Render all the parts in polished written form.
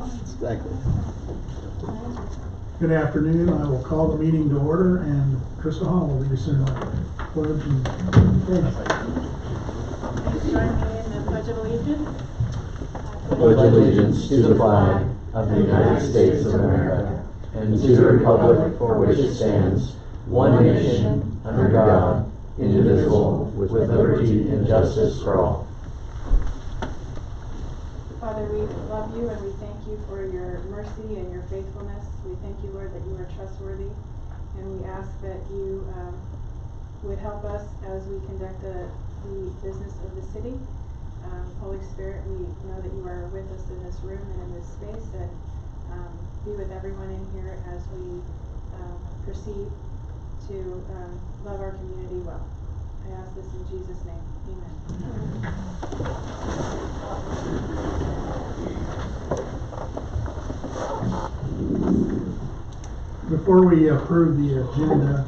Exactly. Good afternoon. I will call the meeting to order, and Krista Hall will be sitting on pledge. Please join me in the Pledge of Allegiance. Pledge allegiance to the flag of the United States of America and to the republic for which it stands, one nation, under God, indivisible, with liberty and justice for all. Father, we love you and we thank you for your mercy and your faithfulness. We thank you, Lord, that you are trustworthy, and we ask that you would help us as we conduct the business of the city. Holy Spirit, we know that you are with us in this room and in this space, and be with everyone in here as we proceed to love our community well. I ask this in Jesus' name. Amen. Before we approve the agenda,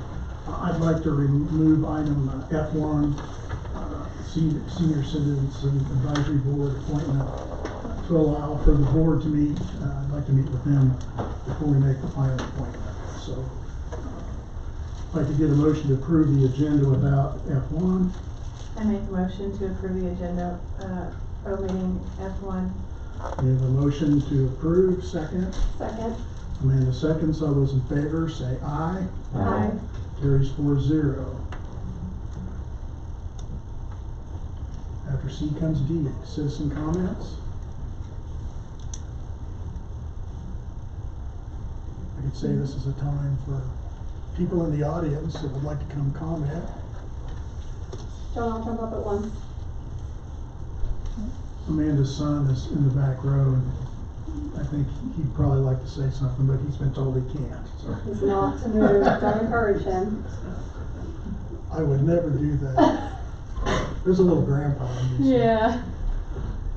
I'd like to remove item F1, Senior Citizen Advisory Board appointment, to allow for the board to meet. I'd like to meet with them before we make the final appointment. So I'd like to get a motion to approve the agenda without F1. I make a motion to approve the agenda, omitting F1. We have a motion to approve. Second. Second. Amanda seconds. All those in favor say aye. Aye. Carries 4-0. After C comes D, citizen comments. I could say this is a time for people in the audience that would like to come comment. John, I'll jump up at once. Amanda's son is in the back row, and I think he'd probably like to say something, but he's been told he can't. So. He's not to move. Don't encourage him. I would never do that. There's a little grandpa in you. Yeah.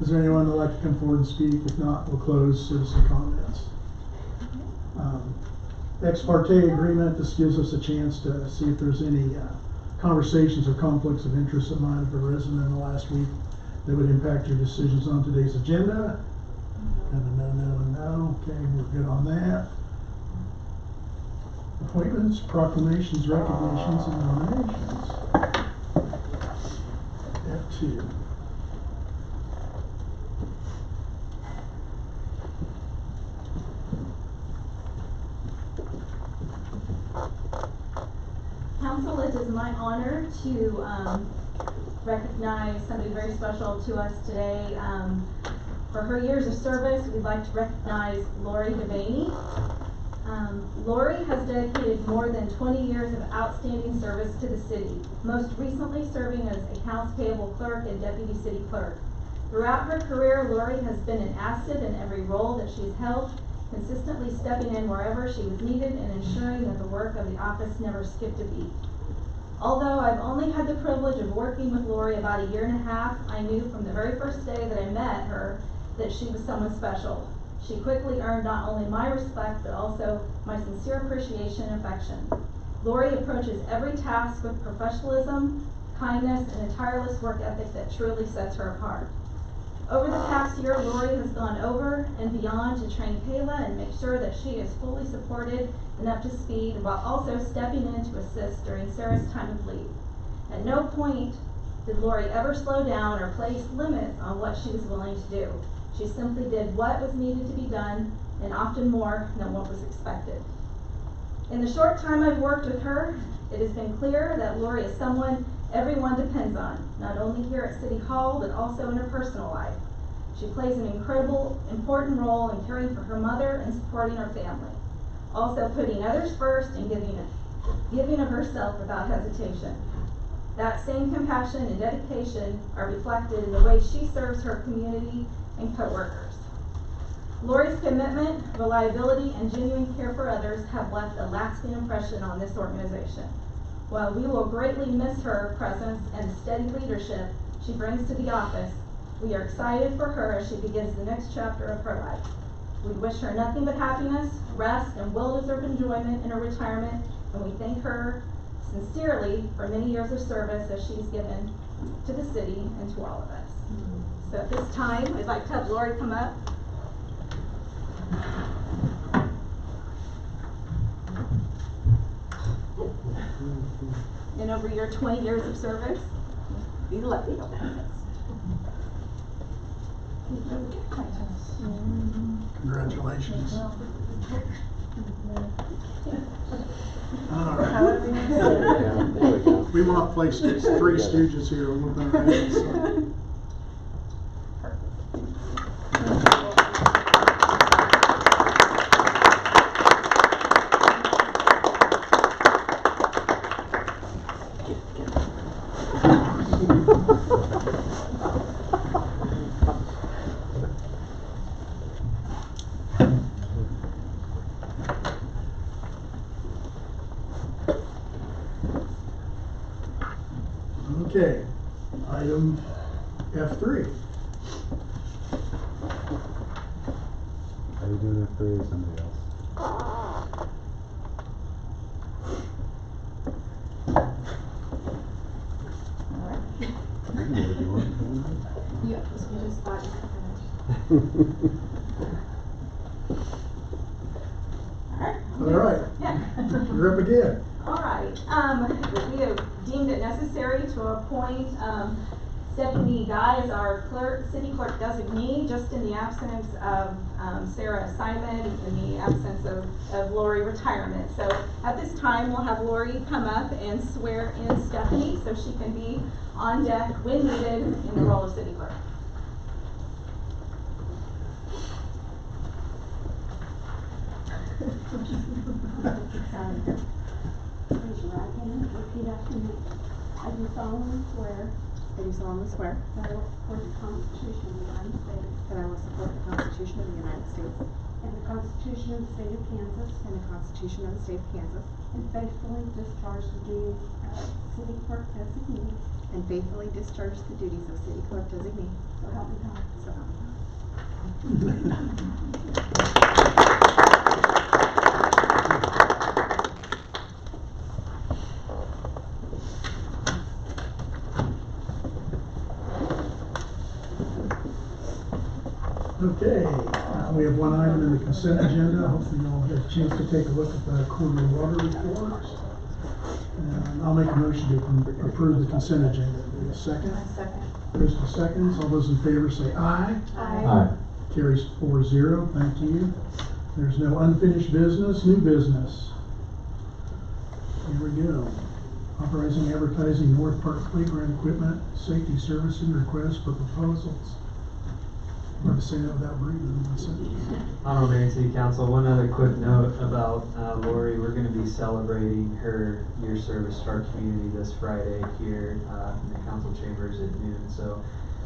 Is there anyone that'd like to come forward and speak? If not, we'll close citizen comments. Ex parte agreement. This gives us a chance to see if there's any conversations or conflicts of interest that might have arisen in the last week that would impact your decisions on today's agenda. And a no, no, and no. Okay, we're good on that. Appointments, proclamations, recognitions, and nominations. F2. Council, it is my honor to recognize somebody very special to us today. For her years of service, we'd like to recognize Lori Devaney. Lori has dedicated more than 20 years of outstanding service to the city, most recently serving as accounts payable clerk and deputy city clerk. Throughout her career, Lori has been an asset in every role that she's held, consistently stepping in wherever she was needed and ensuring that the work of the office never skipped a beat. Although I've only had the privilege of working with Lori about a year and a half, I knew from the very first day that I met her that she was someone special. She quickly earned not only my respect, but also my sincere appreciation and affection. Lori approaches every task with professionalism, kindness, and a tireless work ethic that truly sets her apart. Over the past year, Lori has gone over and beyond to train Kayla and make sure that she is fully supported and up to speed, while also stepping in to assist during Sarah's time of leave. At no point did Lori ever slow down or place limits on what she was willing to do. She simply did what was needed to be done, and often more than what was expected. In the short time I've worked with her, it has been clear that Lori is someone everyone depends on, not only here at City Hall, but also in her personal life. She plays an important role in caring for her mother and supporting her family, also putting others first and giving of herself without hesitation. That same compassion and dedication are reflected in the way she serves her community and co-workers. Lori's commitment, reliability, and genuine care for others have left a lasting impression on this organization. While we will greatly miss her presence and the steady leadership she brings to the office, we are excited for her as she begins the next chapter of her life. We wish her nothing but happiness, rest, and well-deserved enjoyment in her retirement, and we thank her sincerely for many years of service that she's given to the city and to all of us. So at this time, I'd like to have Lori come up. And over your 20 years of service, be lucky. Congratulations. All How right. are we gonna say that? Yeah, there we go. We want to play Three Stooges here. We're gonna have some. Okay, item F3. Are you doing it for somebody else? You can do it if you want. You just thought you were finished. All right, you're up again. All right, we have deemed it necessary to appoint, Stephanie Guy as our city clerk designee, just in the absence of, Sarah Simon, in the absence of Lori retirement. So at this time, we'll have Lori come up and swear in Stephanie, so she can be on deck when needed in the role of city clerk. Raise your right hand and repeat after me. I do solemnly swear I do solemnly swear that I will support the Constitution of the United States that I will support the Constitution of the United States and the Constitution of the State of Kansas, and the Constitution of the State of Kansas, and faithfully discharge the duties of city clerk designee, and faithfully discharge the duties of city clerk designee. so help me God. So help me God. Okay, we have one item in the consent agenda. Hopefully you'll get a chance to take a look at the quarterly water reports. And I'll make a motion to approve the consent agenda. Do a second? Second. Krista seconds. All those in favor say aye. Aye. Carries 4-0. Thank you. There's no unfinished business. New business. Here we go. Authorizing advertising North Park Playground Equipment Safety Servicing request for proposals. Hard to say that without breathing. Honorable Mayor and City Council, one other quick note about Lori. We're going to be celebrating her year service to our community this Friday here in the council chambers at noon. So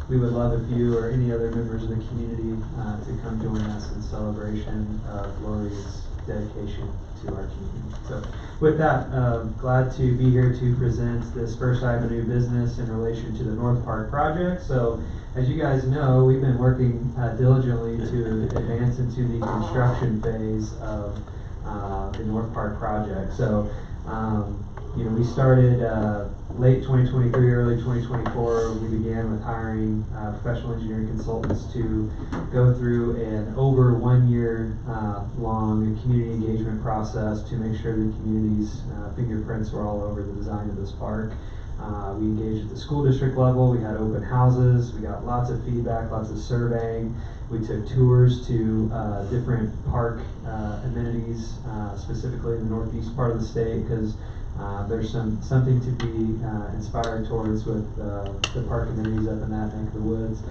we would love if you or any other members of the community to come join us in celebration of Lori's dedication to our community. So with that, glad to be here to present this first item of new business in relation to the North Park project. So as you guys know, we've been working diligently to advance into the construction phase of the North Park project. So, we started late 2023, early 2024. We began with hiring professional engineering consultants to go through an over 1 year long community engagement process to make sure the community's fingerprints were all over the design of this park. We engaged at the school district level. We had open houses. We got lots of feedback, lots of surveying. We took tours to different park amenities, specifically in the northeast part of the state, because there's something to be inspired towards with the park amenities up in that neck of the woods.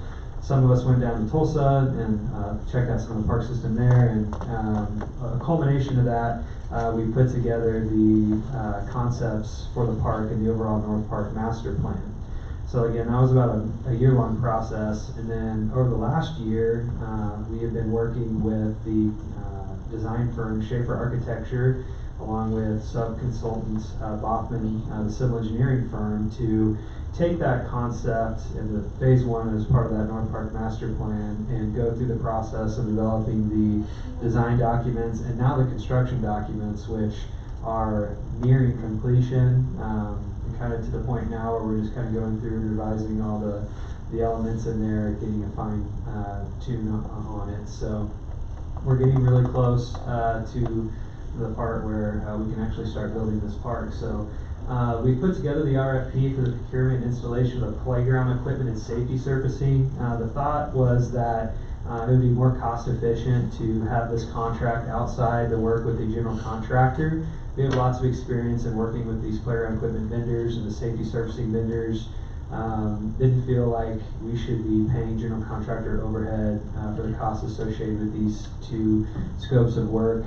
Some of us went down to Tulsa and checked out some of the park system there, and a culmination of that, we put together the concepts for the park and the overall North Park master plan. So again, that was about a year-long process, and then over the last year, we have been working with the design firm Schaefer Architecture, along with sub-consultants Bachman, the civil engineering firm, to take that concept in the phase one as part of that North Park master plan and go through the process of developing the design documents and now the construction documents, which are nearing completion, and kind of to the point now where we're just kind of going through and revising all the elements in there, getting a fine tune on it. So we're getting really close to the part where we can actually start building this park. So we put together the RFP for the procurement and installation of playground equipment and safety surfacing. The thought was that it would be more cost efficient to have this contract outside the work with the general contractor. We have lots of experience in working with these playground equipment vendors and the safety surfacing vendors. Didn't feel like we should be paying general contractor overhead for the costs associated with these two scopes of work.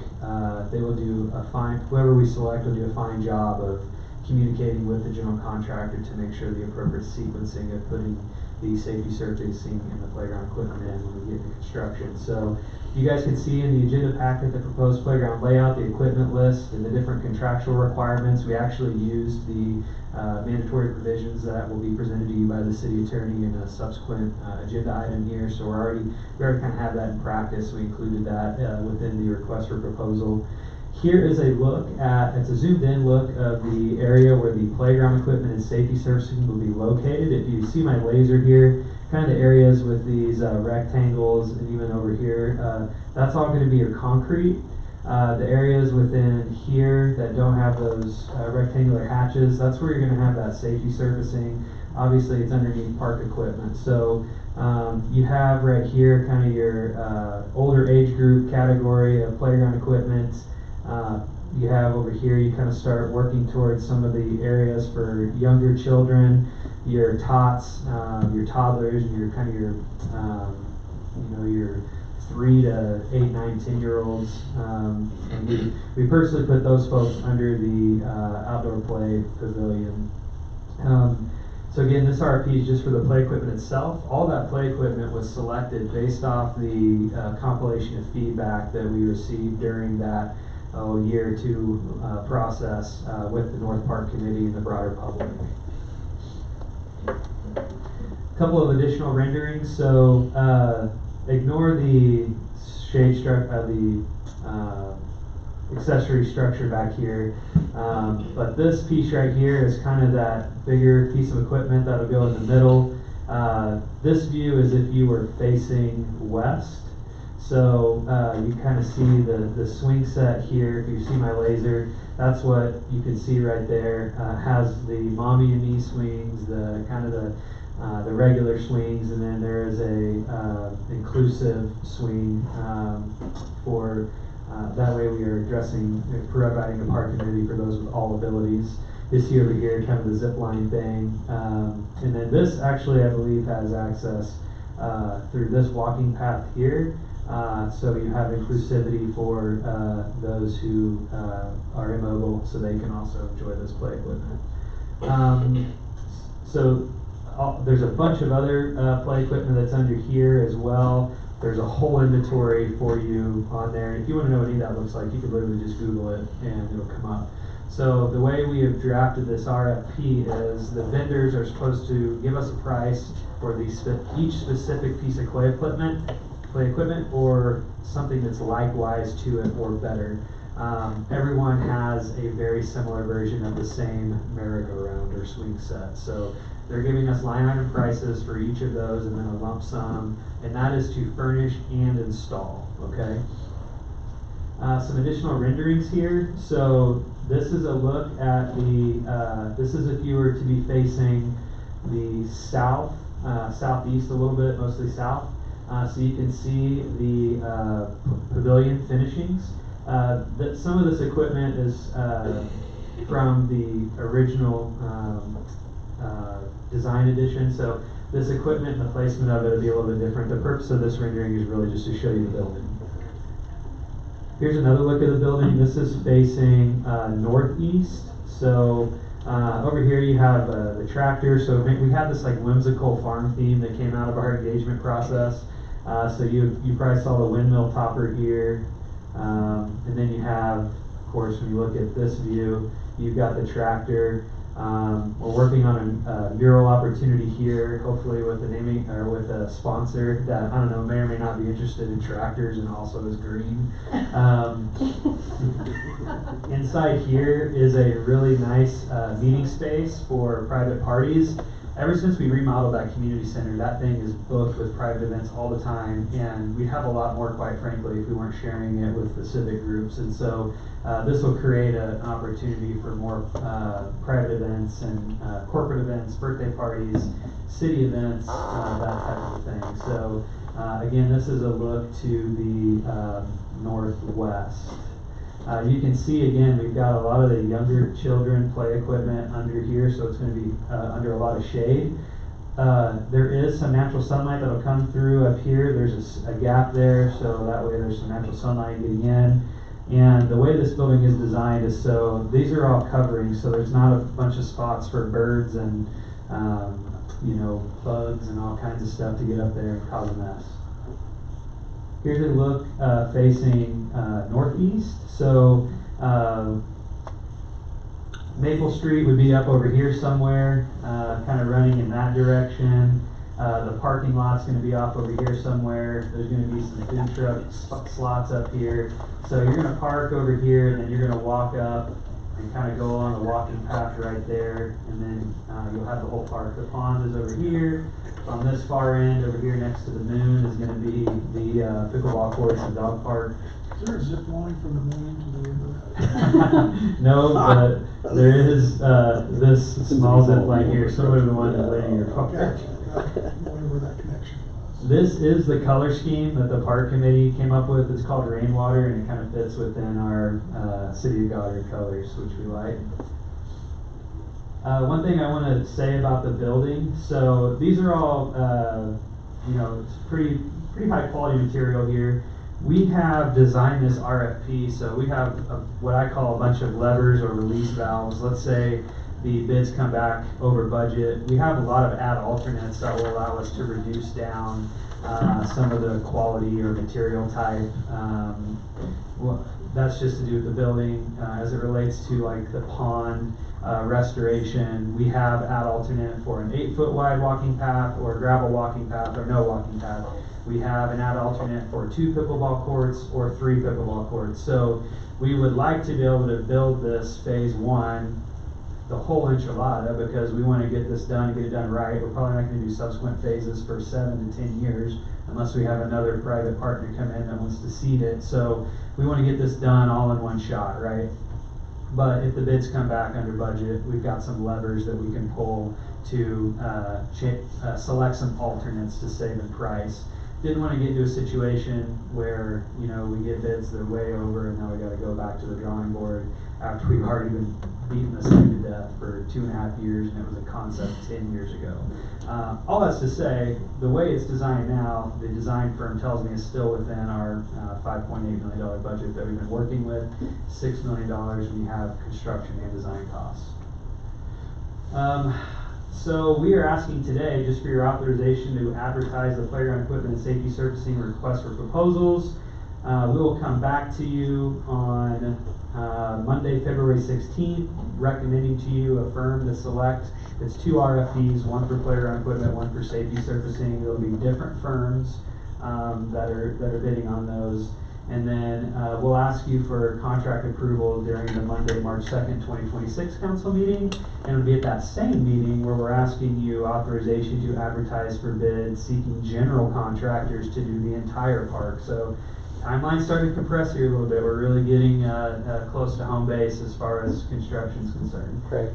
They will do a fine, whoever we select will do a fine job of communicating with the general contractor to make sure the appropriate sequencing of putting the safety surfacing and the playground equipment in when we get into construction. So you guys can see in the agenda packet the proposed playground layout, the equipment list, and the different contractual requirements. We actually used the mandatory provisions that will be presented to you by the city attorney in a subsequent agenda item here. So we already kind of have that in practice. We included that within the request for proposal. Here is a look at, it's a zoomed in look of the area where the playground equipment and safety surfacing will be located. If you see my laser here, kind of the areas with these rectangles and even over here, that's all going to be your concrete. The areas within here that don't have those rectangular hatches, that's where you're going to have that safety surfacing. Obviously it's underneath park equipment. So you have right here kind of your older age group category of playground equipment. You have over here, you kind of start working towards some of the areas for younger children, your tots, your toddlers, and your kind of your, your 3 to 8, 9, 10-year-olds. And we personally put those folks under the outdoor play pavilion. So again, this RFP is just for the play equipment itself. All that play equipment was selected based off the compilation of feedback that we received during that year or two process with the North Park Committee and the broader public. A couple of additional renderings. So ignore the shade structure, the accessory structure back here. But this piece right here is kind of that bigger piece of equipment that'll go in the middle. This view is if you were facing west. So you kind of see the swing set here. If you see my laser, that's what you can see right there. Has the mommy and me swings, the kind of the regular swings, and then there is a inclusive swing for that way we are addressing, providing a park community for those with all abilities. This here over here, kind of the zip line thing, and then this actually I believe has access through this walking path here. So you have inclusivity for those who are immobile, so they can also enjoy this play equipment. There's a bunch of other play equipment that's under here as well. There's a whole inventory for you on there. If you want to know what any of that looks like, you can literally just Google it and it'll come up. So the way we have drafted this RFP is the vendors are supposed to give us a price for each specific piece of play equipment or something that's likewise to it or better. Everyone has a very similar version of the same merry-go-round or swing set. So they're giving us line item prices for each of those and then a lump sum, and that is to furnish and install, okay? Some additional renderings here. So this is a look at this is if you were to be facing the southeast a little bit, mostly south. So you can see the pavilion finishings. Some of this equipment is from the original design edition. So this equipment and the placement of it will be a little bit different. The purpose of this rendering is really just to show you the building. Here's another look at the building. This is facing northeast. So over here you have the tractor. So we have this like whimsical farm theme that came out of our engagement process. So you probably saw the windmill topper here. And then you have, of course, when you look at this view, you've got the tractor. We're working on a mural opportunity here, hopefully with with a sponsor that, I don't know, may or may not be interested in tractors and also is green. Inside here is a really nice meeting space for private parties. ever since we remodeled that community center, that thing is booked with private events all the time, and we'd have a lot more, quite frankly, if we weren't sharing it with the civic groups. And so this will create an opportunity for more private events and corporate events, birthday parties, city events, that type of thing. So again, this is a look to the northwest. You can see again, we've got a lot of the younger children play equipment under here, so it's going to be under a lot of shade. There is some natural sunlight that'll come through up here. There's a gap there, so that way there's some natural sunlight getting in. And the way this building is designed is so these are all coverings, so there's not a bunch of spots for birds and you know, bugs and all kinds of stuff to get up there and cause a mess. Here's a look facing northeast. So Maple Street would be up over here somewhere, kind of running in that direction. The parking lot's going to be off over here somewhere. There's going to be some food truck slots up here. So you're going to park over here, and then you're going to walk up and kind of go along the walking path right there, and then you'll have the whole park. The pond is over here. On this far end, over here next to the moon, is going to be the pickleball courts and dog park. Is there a zip line from the moon to the river? No, but there is this small zip line here, similar to the one that lay in your car. Whatever that connection was. This is the color scheme that the park committee came up with. It's called Rainwater, and it kind of fits within our City of Goddard colors, which we like. One thing I want to say about the building, so these are all, you know, it's pretty high quality material here. We have designed this RFP, so we have what I call a bunch of levers or release valves. Let's say the bids come back over budget. We have a lot of add alternates that will allow us to reduce down some of the quality or material type. Well, that's just to do with the building. As it relates to like the pond restoration, we have add alternate for an 8-foot wide walking path or gravel walking path or no walking path. We have an add alternate for 2 pickleball courts or 3 pickleball courts. So we would like to be able to build this phase 1, the whole enchilada, because we want to get this done and get it done right. We're probably not going to do subsequent phases for 7 to 10 years unless we have another private partner come in that wants to seed it. So we want to get this done all in one shot, right? But if the bids come back under budget, we've got some levers that we can pull to select some alternates to save in price. Didn't want to get into a situation where, you know, we get bids that are way over and now we got to go back to the drawing board after we've already been beating this thing to death for 2.5 years and it was a concept 10 years ago. All that's to say, the way it's designed now, the design firm tells me is still within our $5.8 million budget that we've been working with. $6 million we have construction and design costs. So we are asking today just for your authorization to advertise the playground equipment and safety servicing request for proposals. We will come back to you on Monday, February 16th, recommending to you a firm to select. It's 2 RFPs, one for playground equipment, one for safety surfacing. There'll be different firms that are bidding on those. And then we'll ask you for contract approval during the Monday, March 2nd, 2026 council meeting. And it'll be at that same meeting where we're asking you authorization to advertise for bids, seeking general contractors to do the entire park. So timeline's starting to compress here a little bit. We're really getting close to home base as far as construction's concerned. Craig,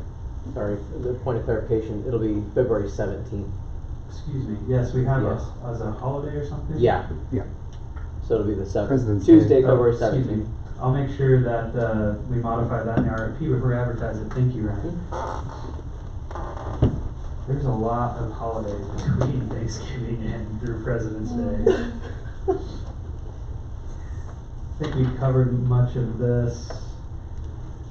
sorry, the point of clarification, it'll be February 17th. Excuse me. Yes, we have Yes. as a holiday or something? Yeah. Yeah. So it'll be the 7th. President's Day. Tuesday, Oh, February excuse me. 17th. I'll make sure that we modify that in the RFP before we advertise it. Thank you, Ryan. There's a lot of holidays between Thanksgiving and through President's Day. I think we've covered much of this.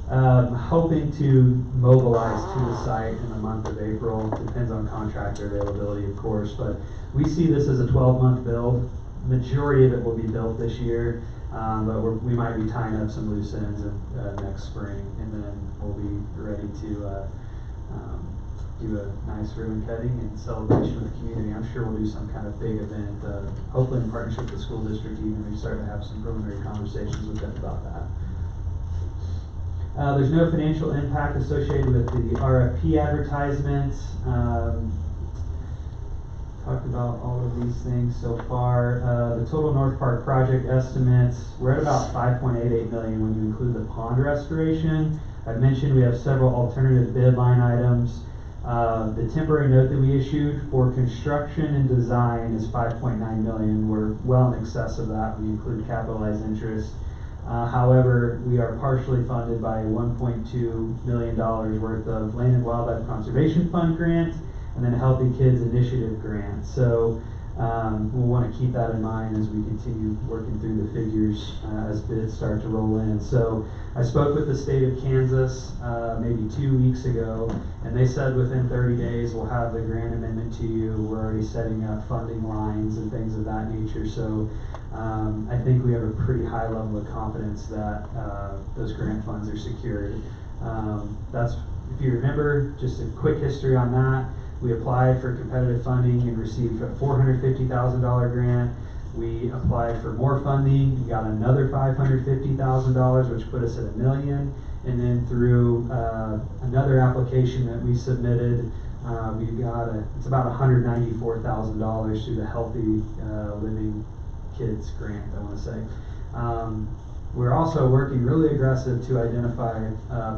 Hoping to mobilize to the site in the month of April. Depends on contractor availability, of course, but we see this as a 12-month build. Majority of it will be built this year, but we might be tying up some loose ends next spring, and then we'll be ready to do a nice ribbon cutting and celebration with the community. I'm sure we'll do some kind of big event, hopefully in partnership with the school district even. We start to have some preliminary conversations with them about that. There's no financial impact associated with the RFP advertisement. Talked about all of these things so far. The total North Park project estimates, we're at about $5.88 million when you include the pond restoration. I mentioned we have several alternative bid line items. The temporary note that we issued for construction and design is $5.9 million. We're well in excess of that when you include capitalized interest. However, we are partially funded by $1.2 million worth of Land and Wildlife Conservation Fund grant and then a Healthy Kids Initiative grant. So we'll want to keep that in mind as we continue working through the figures as bids start to roll in. So I spoke with the state of Kansas maybe 2 weeks ago, and they said within 30 days we'll have the grant amendment to you. We're already setting up funding lines and things of that nature. So I think we have a pretty high level of confidence that those grant funds are secured. That's, if you remember, just a quick history on that. We applied for competitive funding and received a $450,000 grant. We applied for more funding, we got another $550,000, which put us at $1 million. And then through another application that we submitted, we got it's about $194,000 through the Healthy Living Kids grant, I want to say. We're also working really aggressive to identify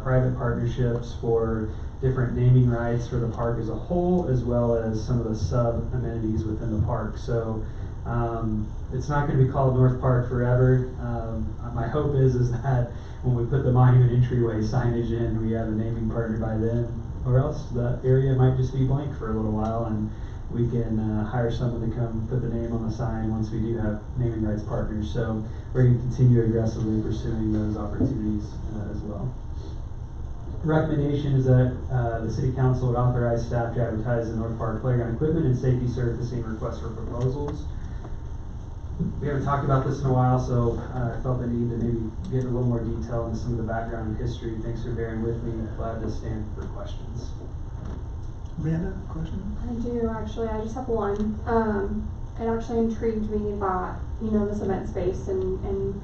private partnerships for different naming rights for the park as a whole, as well as some of the sub amenities within the park. So it's not going to be called North Park forever. My hope is that when we put the monument entryway signage in, we have a naming partner by then, or else that area might just be blank for a little while, and we can hire someone to come put the name on the sign once we do have naming rights partners. So we're going to continue aggressively pursuing those opportunities as well. Recommendation is that the City Council would authorize staff to advertise the North Park playground equipment and safety surfacing requests for proposals. We haven't talked about this in a while, so I felt the need to maybe get a little more detail into some of the background and history. Thanks for bearing with me. Glad to stand for questions. Amanda, question? I do, actually. I just have one. It actually intrigued me that, this event space and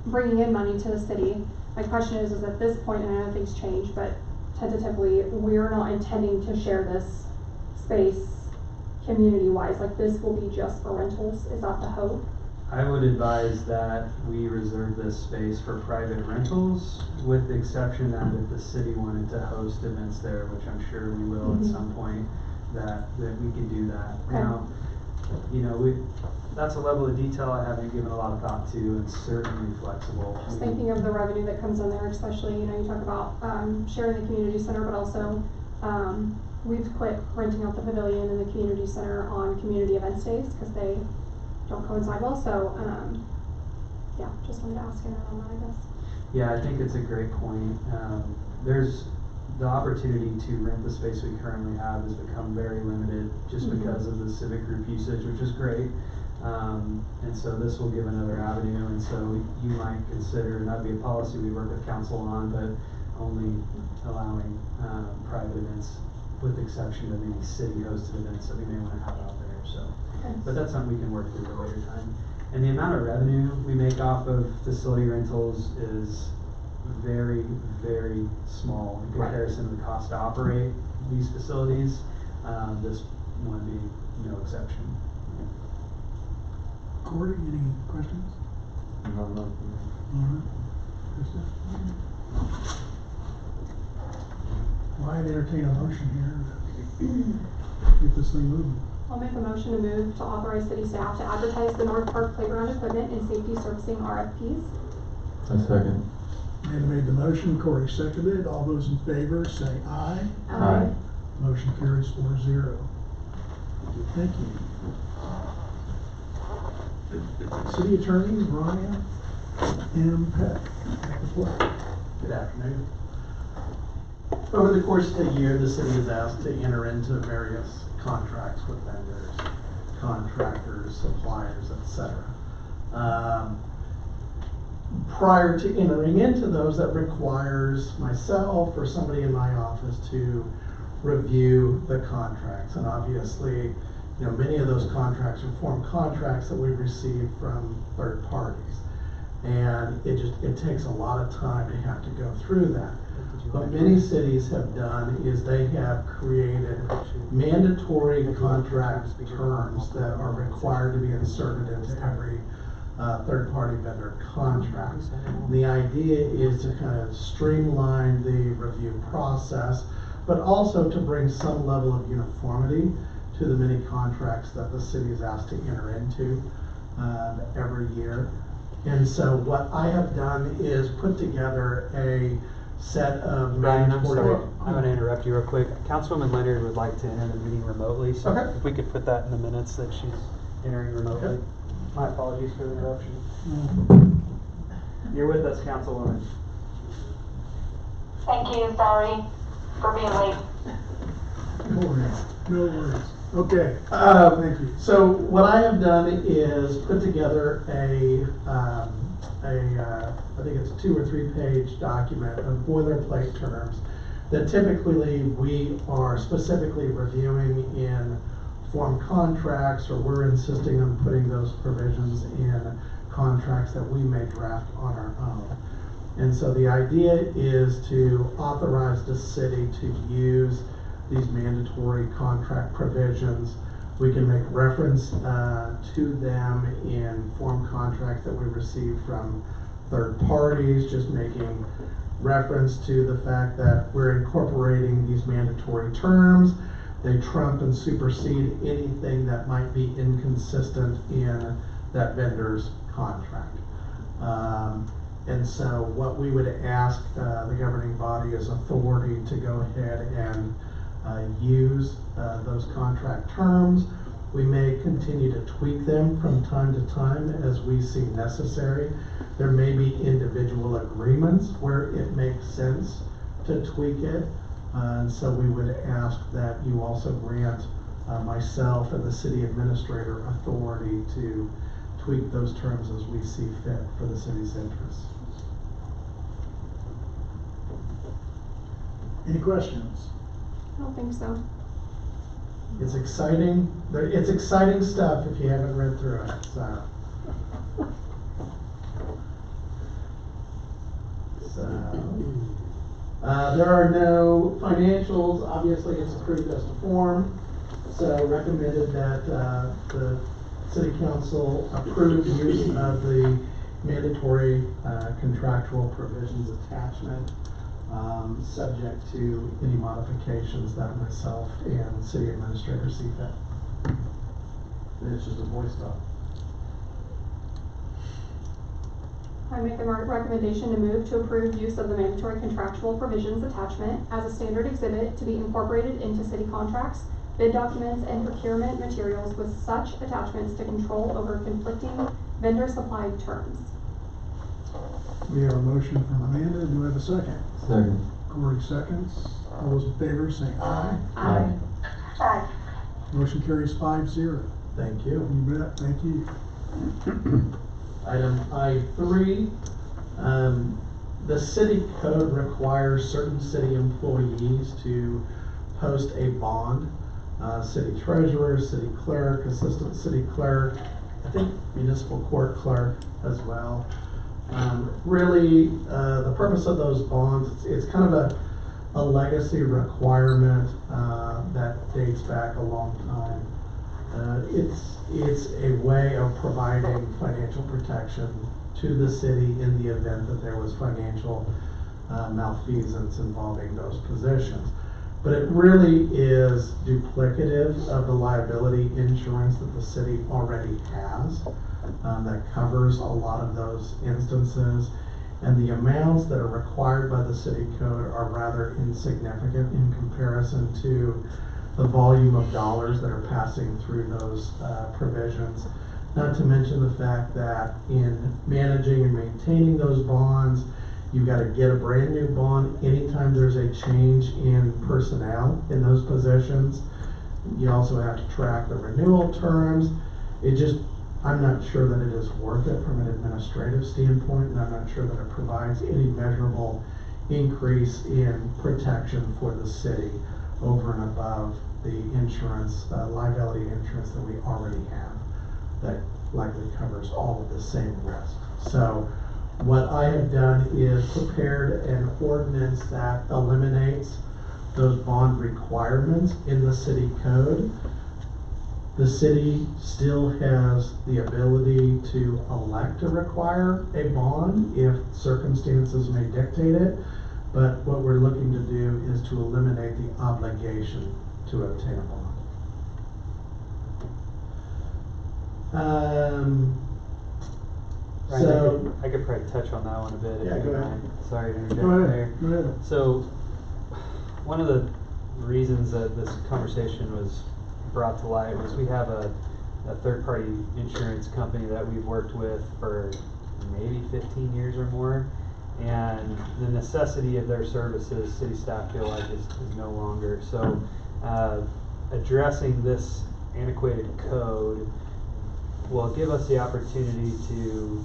bringing in money to the city. My question is at this point, and I know things change, but tentatively, we're not intending to share this space community-wise. Like, this will be just for rentals. Is that the hope? I would advise that we reserve this space for private rentals, with the exception that if the city wanted to host events there, which I'm sure we will at some point, that we can do that. Okay. Now, that's a level of detail I haven't given a lot of thought to, and certainly flexible. Just thinking of the revenue that comes in there, especially, you talk about sharing the community center, but also we've quit renting out the pavilion and the community center on community event days because they don't coincide well. So, yeah, just wanted to ask you on that, I guess. Yeah, I think it's a great point. There's the opportunity to rent the space we currently have has become very limited just because of the civic group usage, which is great. And so this will give another avenue, and so you might consider, and that'd be a policy we work with council on, but only allowing private events with the exception of maybe city hosted events that we may want to have out there. So, but that's something we can work through at a later time. And the amount of revenue we make off of facility rentals is very, very small in comparison to the cost to operate these facilities. This would be no exception. Corey, any questions? No. All right. Krista? Well, I'd entertain a motion here to get this thing moving. I'll make a motion to move to authorize city staff to advertise the North Park playground equipment and safety servicing RFPs. A second. Amanda made the motion, Corey seconded. All those in favor say aye. Aye. Motion carries 4-0. Thank you. City Attorney Ryan M. Peck at the plate. Good afternoon. Over the course of the year, the city is asked to enter into various contracts with vendors, contractors, suppliers, etc. Prior to entering into those, that requires myself or somebody in my office to review the contracts. And obviously, many of those contracts are form contracts that we receive from third parties. And it takes a lot of time to have to go through that. What many cities have done is they have created mandatory contract terms that are required to be inserted into every third-party vendor contract. The idea is to kind of streamline the review process, but also to bring some level of uniformity to the many contracts that the city is asked to enter into every year. And so what I have done is put together a set of Brian, I'm mandatory. sorry, I'm gonna interrupt you real quick. Councilwoman Leonard would like to enter the meeting remotely, so Okay. if we could put that in the minutes that she's entering remotely. Okay. My apologies for the interruption. You're with us, Councilwoman. Thank you, sorry for being late. No worries, no worries. Okay, thank you. So what I have done is put together I think it's a 2 or 3 page document of boilerplate terms that typically we are specifically reviewing in form contracts, or we're insisting on putting those provisions in contracts that we may draft on our own. And so the idea is to authorize the city to use these mandatory contract provisions. We can make reference to them in form contracts that we receive from third parties, just making reference to the fact that we're incorporating these mandatory terms. They trump and supersede anything that might be inconsistent in that vendor's contract. And so what we would ask the governing body is authority to go ahead and use those contract terms. We may continue to tweak them from time to time as we see necessary. There may be individual agreements where it makes sense to tweak it. And so we would ask that you also grant myself and the city administrator authority to tweak those terms as we see fit for the city's interests. Any questions? I don't think so. It's exciting. It's exciting stuff if you haven't read through it. So there are no financials. Obviously, it's approved as to form. So recommended that the city council approve the use of the mandatory contractual provisions attachment, subject to any modifications that myself and city administrator see fit. And it's just a voice vote. I make the recommendation to move to approve use of the mandatory contractual provisions attachment as a standard exhibit to be incorporated into city contracts, bid documents, and procurement materials with such attachments to control over conflicting vendor supplied terms. We have a motion from Amanda. Do we have a second? Second. Corey seconds. All those in favor say aye. Aye. Aye. Motion carries 5-0. Thank you. You bet, thank you. Item I3, the city code requires certain city employees to post a bond. City treasurer, city clerk, assistant city clerk, I think municipal court clerk as well. Really, the purpose of those bonds, it's kind of a legacy requirement that dates back a long time. It's a way of providing financial protection to the city in the event that there was financial malfeasance involving those positions. But it really is duplicative of the liability insurance that the city already has that covers a lot of those instances. And the amounts that are required by the city code are rather insignificant in comparison to the volume of dollars that are passing through those provisions. Not to mention the fact that in managing and maintaining those bonds, you've got to get a brand new bond anytime there's a change in personnel in those positions. You also have to track the renewal terms. I'm not sure that it is worth it from an administrative standpoint, and I'm not sure that it provides any measurable increase in protection for the city over and above the insurance, liability insurance that we already have that likely covers all of the same risk. So What I have done is prepared an ordinance that eliminates those bond requirements in the city code. The city still has the ability to elect to require a bond if circumstances may dictate it, but what we're looking to do is to eliminate the obligation to obtain a bond. Ryan, So, I could probably touch on that one a bit. if Yeah, you go don't ahead. mind. Sorry to interject Go ahead, there. go ahead. So, one of the reasons that this conversation was brought to light was we have a third-party insurance company that we've worked with for maybe 15 years or more, and the necessity of their services, city staff feel like is no longer. So, addressing this antiquated code will give us the opportunity to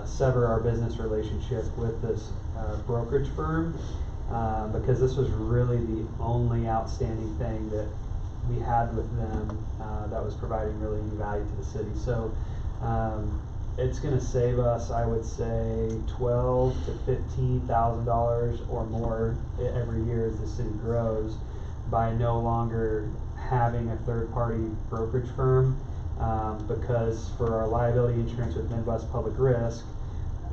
sever our business relationship with this brokerage firm, because this was really the only outstanding thing that we had with them that was providing really any value to the city. So it's going to save us, I would say, $12,000 to $15,000 or more every year as the city grows by no longer having a third-party brokerage firm. Because for our liability insurance with Midwest Public Risk,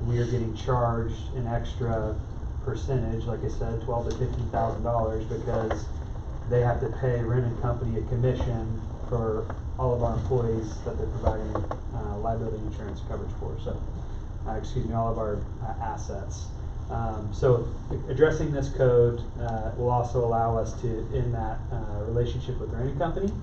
we are getting charged an extra percentage, like I said, $12,000 to $15,000, because they have to pay Renton Company a commission for all of our employees that they're providing liability insurance coverage for. So, all of our assets. So addressing this code will also allow us to end that relationship with Renton Company.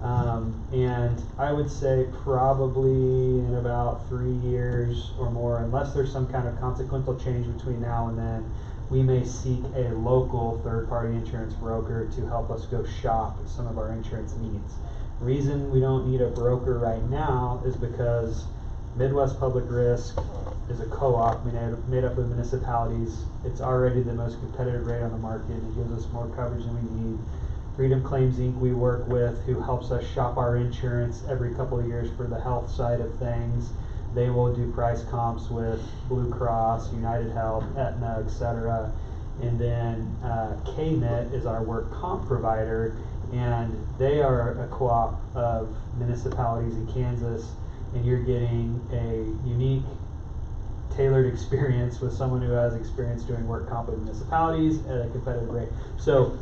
And I would say probably in about 3 years or more, unless there's some kind of consequential change between now and then, we may seek a local third-party insurance broker to help us go shop some of our insurance needs. Reason we don't need a broker right now is because Midwest Public Risk is a co-op made up of municipalities. It's already the most competitive rate on the market. It gives us more coverage than we need. Freedom Claims Inc. we work with, who helps us shop our insurance every couple of years for the health side of things. They will do price comps with Blue Cross, United Health, Aetna, etc. And then KNet is our work comp provider, and they are a co-op of municipalities in Kansas, and you're getting a unique, tailored experience with someone who has experience doing work comp with municipalities at a competitive rate. So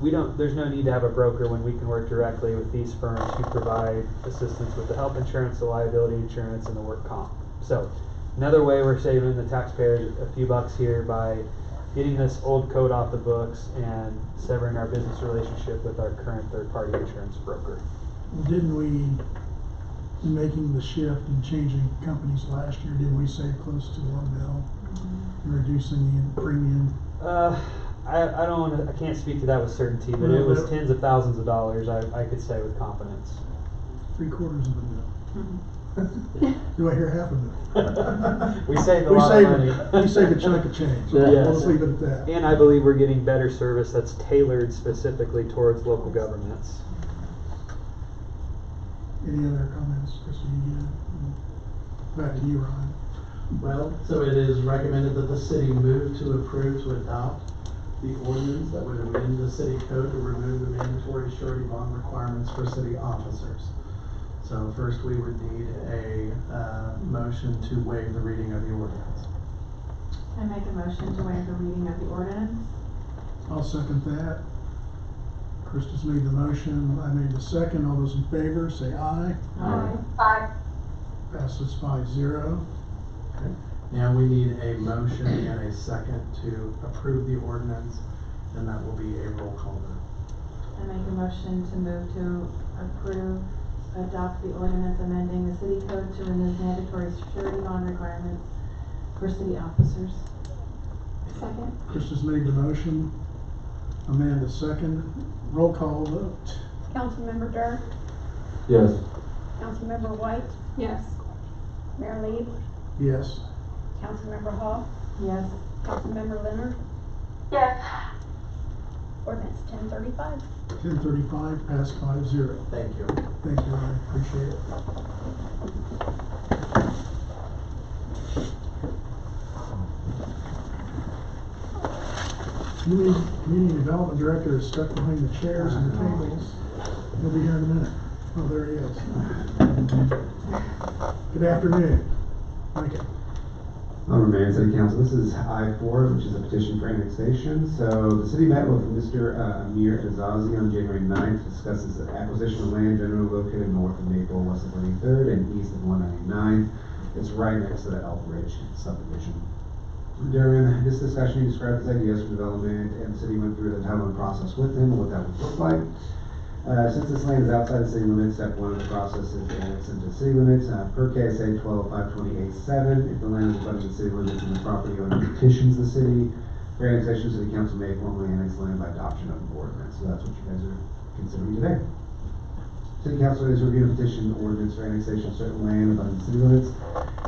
there's no need to have a broker when we can work directly with these firms who provide assistance with the health insurance, the liability insurance, and the work comp. So another way we're saving the taxpayers a few bucks here by getting this old code off the books and severing our business relationship with our current third-party insurance broker. Didn't we, in making the shift and changing companies last year, didn't we save close to $1 million in reducing the premium? I can't speak to that with certainty, but it was tens of thousands of dollars, I could say with confidence. $750,000. Do I hear half of it? We saved a lot of money. We saved a chunk of change. Yes. Let's leave it at that. And I believe we're getting better service that's tailored specifically towards local governments. Any other comments, Christie, you get? Back to you, Ryan. well, so it is recommended that the city move to approve to adopt the ordinance that would amend the city code to remove the mandatory surety bond requirements for city officers. So first we would need a motion to waive the reading of the ordinance. I make a motion to waive the reading of the ordinance. I'll second that. Christie's made the motion, I made the second. All those in favor, say aye. Aye. Aye. Passes 5-0. Okay. Now we need a motion and a second to approve the ordinance, and that will be a roll call vote. I make a motion to move to adopt the ordinance amending the city code to remove mandatory surety bond requirements for city officers. Second. Christie's made the motion, Amanda second. Roll call vote. Councilmember Durr, Yes. Councilmember White, Yes. Mayor Lee, Yes. Councilmember Hall, Yes. Councilmember Leonard, Yes. ordinance 1035. 10:35, pass 5-0. Thank you. Thank you, Ryan, appreciate it. Community Development Director is stuck behind the chairs and the tables. He'll be here in a minute. Oh, there he is. Good afternoon. Micah. Honorable Mayor and City Council, this is I-4, which is a petition for annexation. So the city met with Mr. Amir Azazi on January 9th to discuss this acquisition of land generally located north of Maple, west of 23rd, and east of 199. It's right next to the Elk Ridge subdivision. During this discussion, he described his ideas for development, and the city went through the timeline process with him and what that would look like. Since this land is outside the city limits, step 1 of the process is to annex into city limits. Per KSA 12-528-7, if the land is abutting the city limits and the property owner petitions the city for annexation, city council may formally annex land by adoption of the ordinance. So that's what you guys are considering today. City council is reviewing a petition ordinance for annexation of certain land abutting the city limits.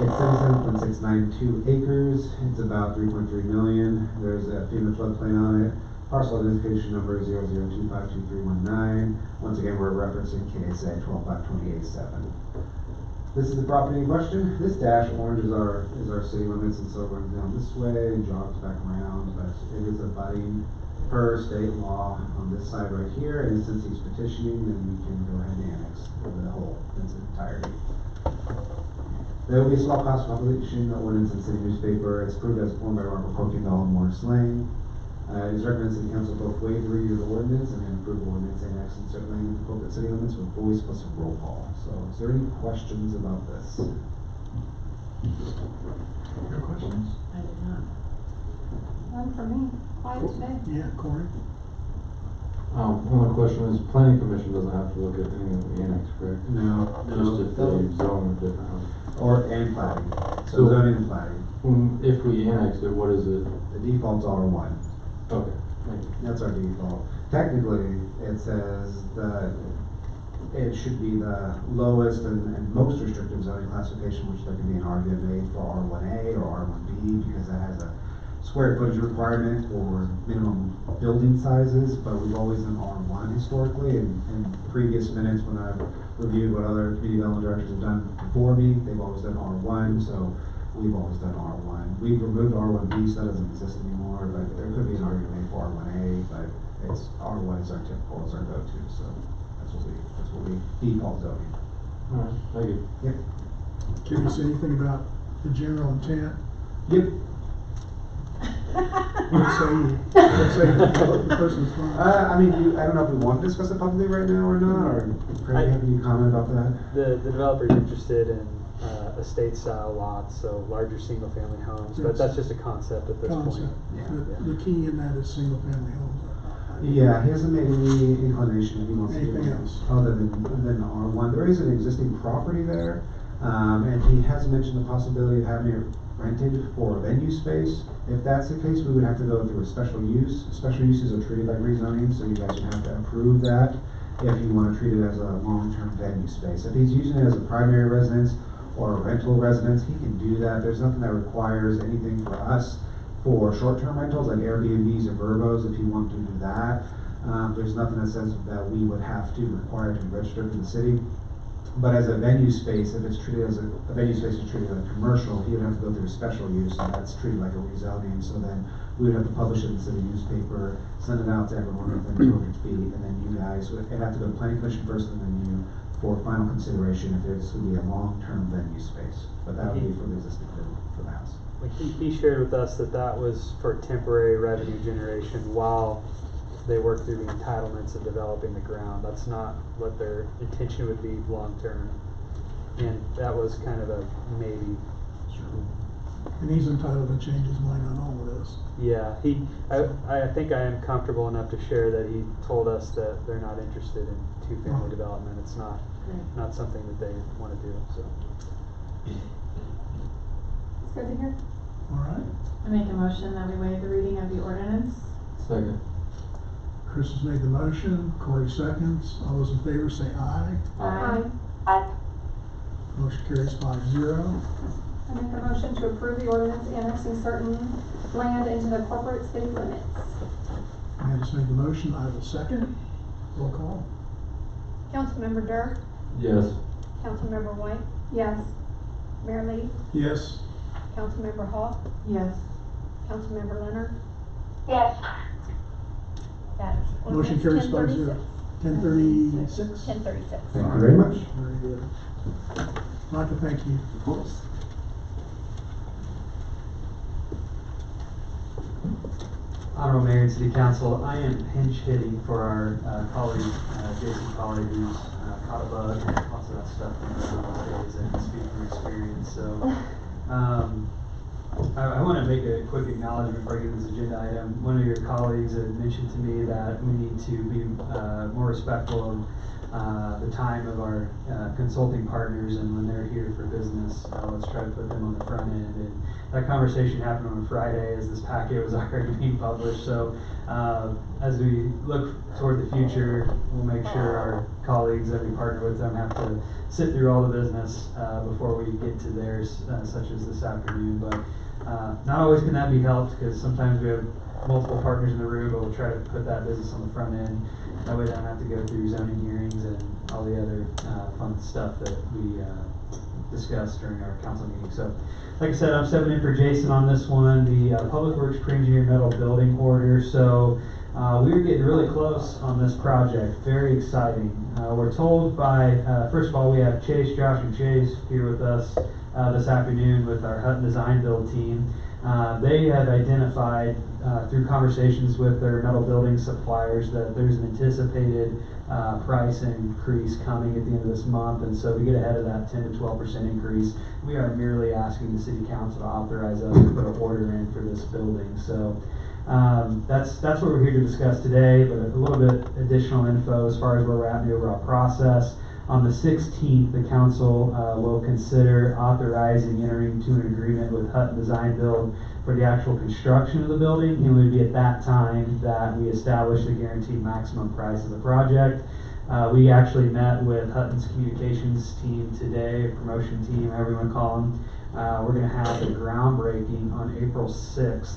It's 77.692 acres. It's about 3.3 million. There's a FEMA floodplain on it. Parcel identification number is 00252319. Once again, we're referencing KSA 12-528-7. This is the property in question. This dash orange is our city limits, and so it runs down this way, jogs back around, but it is abutting per state law on this side right here, and since he's petitioning, then we can go ahead and annex the whole in its entirety. There will be a small cost of publication of ordinance in the city newspaper. It's approved as formed by Robert Kuykendall and Morris Lane. It is recommended City Council both waive the reading of the ordinance and then approve the ordinance annexing certain land into corporate city limits with voice plus a roll call. So, is there any questions about this? No questions? I did not. None for me. Quiet today. Yeah, Corey? Only question is, planning commission doesn't have to look at any of the annex, correct? No. Just if they zone it different. And plating. So- So zoning and plating. If we annex it, what is it? The default's R1. Okay, thank you. That's our default. Technically, it says that it should be the lowest and most restrictive zoning classification, which there can be an argument made for R1A or R1B, because that has a square footage requirement for minimum building sizes, but we've always done R1 historically, and in previous minutes when I've reviewed what other community development directors have done before me, they've always done R1, so we've always done R1. We've removed R1B, so that doesn't exist anymore, but there could be an argument made for R1A, but it's R1 is our typical, is our go-to, so that's what we default zoning. Alright, thank you. Yep. Curious anything about the general intent? Yep. Let's say the person's fine. I mean, I don't know if we want to discuss it publicly right now or not, or Craig, have any comment about that? The developer's interested in estate style lots, so larger single family homes, but Yes. that's just a concept at this Concept. point. Yeah. The key in that is single family homes. Yeah, he hasn't made any inclination if he wants to do Anything else? other than R1. There is an existing property there, and he has mentioned the possibility of having it rented for venue space. If that's the case, we would have to go through a special use. Special uses are treated like rezoning, so you guys would have to approve that if you want to treat it as a long-term venue space. If he's using it as a primary residence or a rental residence, he can do that. There's nothing that requires anything for us for short-term rentals like Airbnbs or Verbos. If you want to do that, there's nothing that says that we would have to require to be registered for the city. But as a venue space, if it's treated as a venue space is treated like commercial, he would have to go through a special use, and that's treated like a rezoning. So then we would have to publish it in the city newspaper, send it out to everyone within 200 feet, and then you guys would have to go to the planning commission first, and then you for final consideration if it's going to be a long-term venue space. But that would be for the existing for the house. Like he shared with us that was for temporary revenue generation while they work through the entitlements of developing the ground. That's not what their intention would be long-term. And that was kind of a maybe. And he's entitled to change his mind on all of this. Yeah, I think I am comfortable enough to share that he told us that they're not interested in two-family development. It's not something that they want to do, so. It's good to hear. All right. I make a motion that we waive the reading of the ordinance. Second. Chris has made the motion. Corey seconds. All those in favor say aye. Aye. Aye. Motion carries 5-0. I make a motion to approve the ordinance annexing certain land into the corporate city limits. I just made the motion. I will second. Roll call. Councilmember Durr, Yes. Councilmember White, Yes. Mayor Lee, Yes. Councilmember Hall, Yes. Councilmember Leonard, Yes. That's Motion carries 5-0. 10:36. 10:36. Thank you very much. Very good. Michael, thank you. Of course. Honorable Mayor and City Council, I am pinch hitting for our colleague, Jason Colley, who's caught a bug and lots of that stuff in these days. I can speak from experience. So I want to make a quick acknowledgement before I get this agenda item. One of your colleagues had mentioned to me that we need to be more respectful of the time of our consulting partners, and when they're here for business, let's try to put them on the front end. And that conversation happened on Friday as this packet was already being published. So as we look toward the future, we'll make sure our colleagues that we partner with them have to sit through all the business before we get to theirs, such as this afternoon. But not always can that be helped, because sometimes we have multiple partners in the room, but we'll try to put that business on the front end. That way they don't have to go through zoning hearings and all the other fun stuff that we discussed during our council meeting. So, like I said, I'm stepping in for Jason on this one, the Public Works Pre-Engineered Metal Building Order. So we were getting really close on this project. Very exciting. We're told by, first of all, we have Josh and Chase here with us this afternoon with our Hutton Design Build team. They have identified through conversations with their metal building suppliers that there's an anticipated price increase coming at the end of this month, and so to get ahead of that 10 to 12% increase, we are merely asking the City Council to authorize us to put an order in for this building. So that's what we're here to discuss today, but a little bit additional info as far as where we're at in the overall process. On the 16th, the council will consider authorizing entering into an agreement with Hutton Design Build for the actual construction of the building. It would be at that time that we establish the guaranteed maximum price of the project. We actually met with Hutton's communications team today, promotion team, however you want to call them. We're going to have the groundbreaking on April 6th.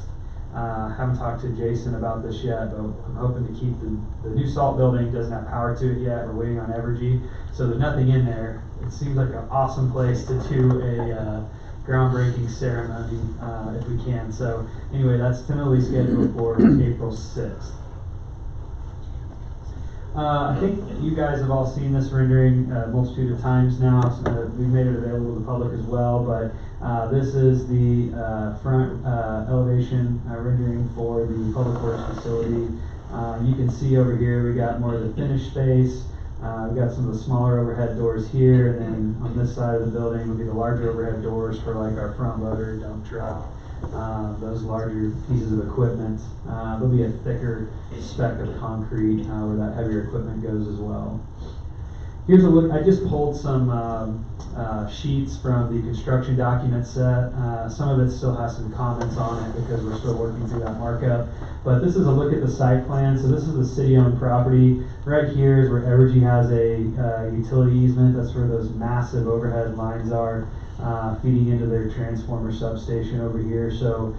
Haven't talked to Jason about this yet, but I'm hoping to keep the new salt building doesn't have power to it yet. We're waiting on Evergy, so there's nothing in there. It seems like an awesome place to do a groundbreaking ceremony if we can. So anyway, that's tentatively scheduled for April 6th. I think you guys have all seen this rendering a multitude of times now. So we've made it available to the public as well, but this is the front elevation rendering for the Public Works facility. You can see over here we got more of the finished space. We've got some of the smaller overhead doors here, and then on this side of the building will be the larger overhead doors for like our front loader, dump truck, those larger pieces of equipment. There'll be a thicker speck of concrete where that heavier equipment goes as well. Here's a look. I just pulled some sheets from the construction document set. Some of it still has some comments on it because we're still working through that markup. But this is a look at the site plan. So this is the city-owned property. Right here is where Evergy has a utility easement. That's where those massive overhead lines are, feeding into their transformer substation over here. So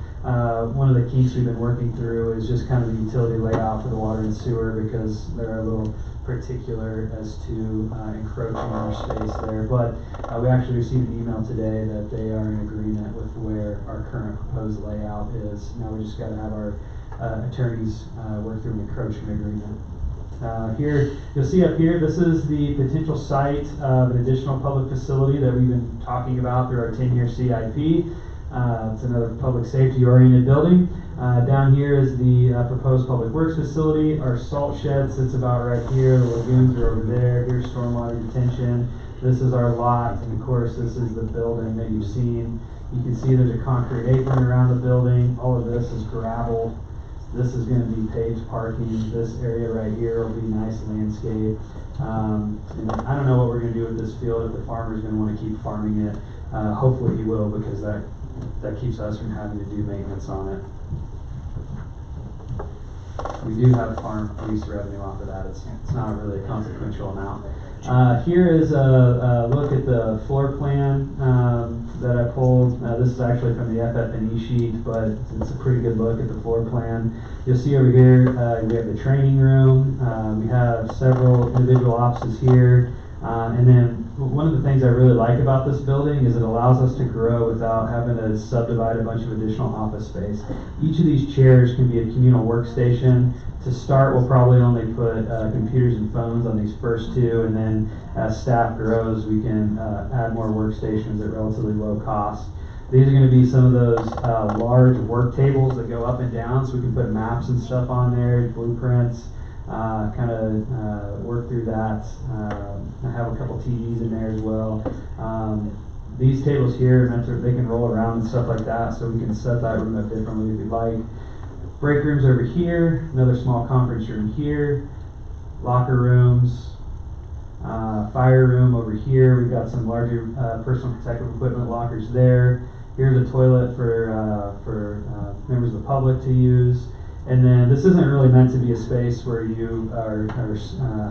one of the kinks we've been working through is just kind of the utility layout for the water and sewer, because they're a little particular as to encroaching on our space there. But we actually received an email today that they are in agreement with where our current proposed layout is. Now we just got to have our attorneys work through an encroachment agreement. Here, you'll see up here, this is the potential site of an additional public facility that we've been talking about through our 10-year CIP. It's another public safety oriented building. Down here is the proposed public works facility. Our salt shed sits about right here. The lagoons are over there. Here's stormwater detention. This is our lot, and of course this is the building that you've seen. You can see there's a concrete apron around the building. All of this is gravel. This is going to be paved parking. This area right here will be nice landscape. And I don't know what we're going to do with this field, if the farmer's going to want to keep farming it. Hopefully he will, because that keeps us from having to do maintenance on it. We do have farm lease revenue off of that. It's not really a consequential amount. Here is a look at the floor plan that I pulled. This is actually from the FF&E sheet, but it's a pretty good look at the floor plan. You'll see over here we have the training room. We have several individual offices here. And then one of the things I really like about this building is it allows us to grow without having to subdivide a bunch of additional office space. Each of these chairs can be a communal workstation. To start, we'll probably only put computers and phones on these first two, and then as staff grows, we can add more workstations at relatively low cost. These are going to be some of those large work tables that go up and down, so we can put maps and stuff on there, blueprints, kind of work through that. I have a couple TVs in there as well. These tables here are meant to, they can roll around and stuff like that, so we can set that room up differently if we'd like. Break rooms over here, another small conference room here, locker rooms, fire room over here. We've got some larger personal protective equipment lockers there. Here's a toilet for members of the public to use. And then this isn't really meant to be a space where you are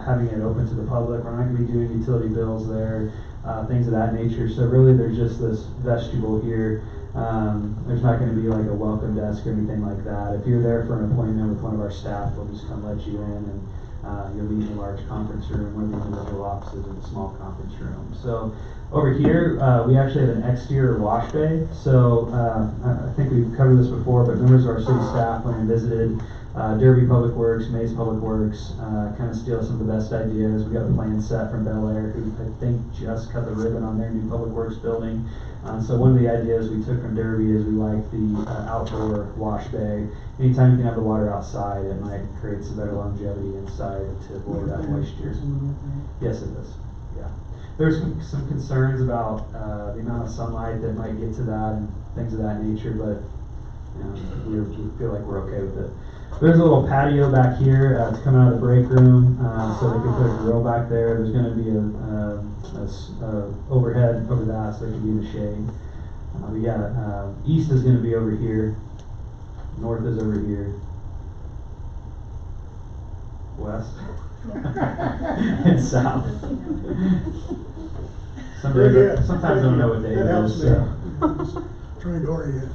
having it open to the public. We're not going to be doing utility bills there, things of that nature. So really there's just this vestibule here. There's not going to be like a welcome desk or anything like that. If you're there for an appointment with one of our staff, we'll just come let you in, and you'll be in a large conference room, one of the individual offices in a small conference room. So over here, we actually have an exterior wash bay. So I think we've covered this before, but members of our city staff, when they visited Derby Public Works, Mays Public Works, kind of steal some of the best ideas. We got a plan set from Bel Air, who I think just cut the ribbon on their new Public Works building. So one of the ideas we took from Derby is we like the outdoor wash bay. Anytime you can have the water outside, it might create some better longevity inside to avoid that moisture. Yes, it is. Yeah. There's some concerns about the amount of sunlight that might get to that and things of that nature, but we feel like we're okay with it. There's a little patio back here to come out of the break room, so they can put a grill back there. There's going to be a overhead over that, so they can be in the shade. But yeah, east is going to be over here. North is over here. West. And south. Sometimes I don't know what day it is. So. Trying to orient.